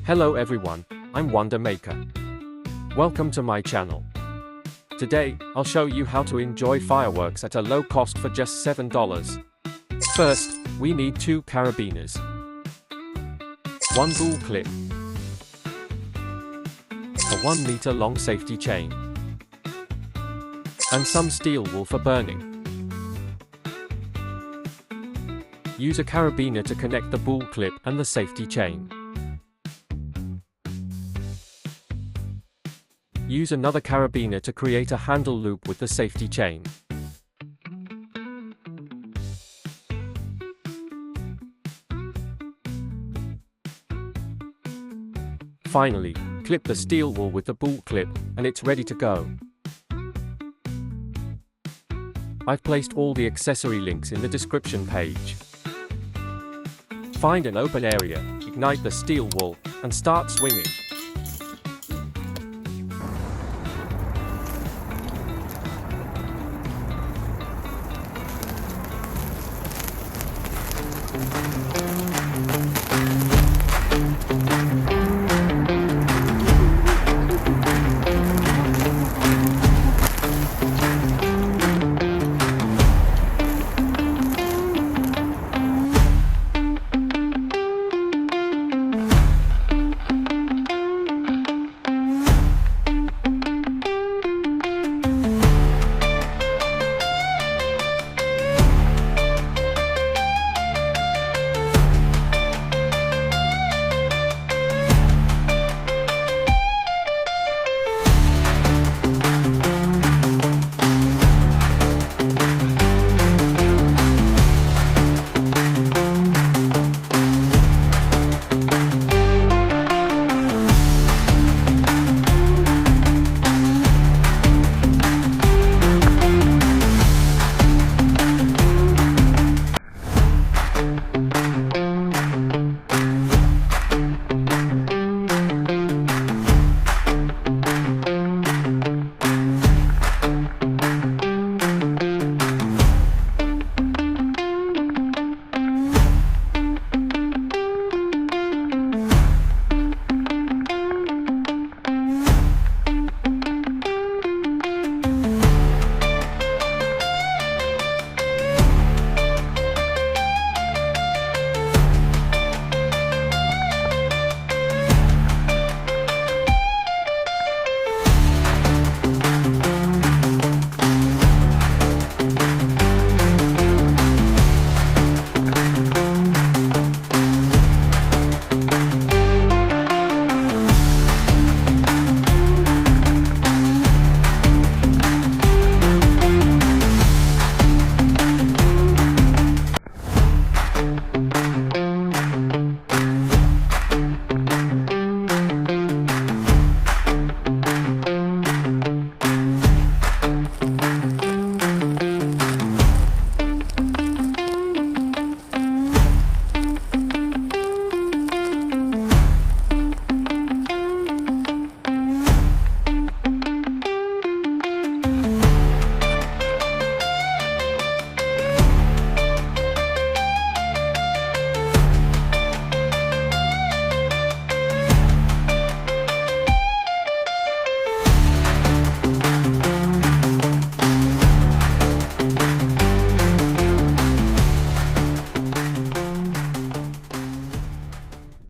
Hello everyone, I'm Wonder Maker. Welcome to my channel. Today, I'll show you how to enjoy fireworks at a low cost for just $7. First, we need 2 carabiners, 1 bull clip, a 1 meter long safety chain, and some steel wool for burning. Use a carabiner to connect the bull clip and the safety chain. Use another carabiner to create a handle loop with the safety chain. Finally, clip the steel wool with the bull clip, and it's ready to go. I've placed all the accessory links in the description page. Find an open area, ignite the steel wool, and start swinging.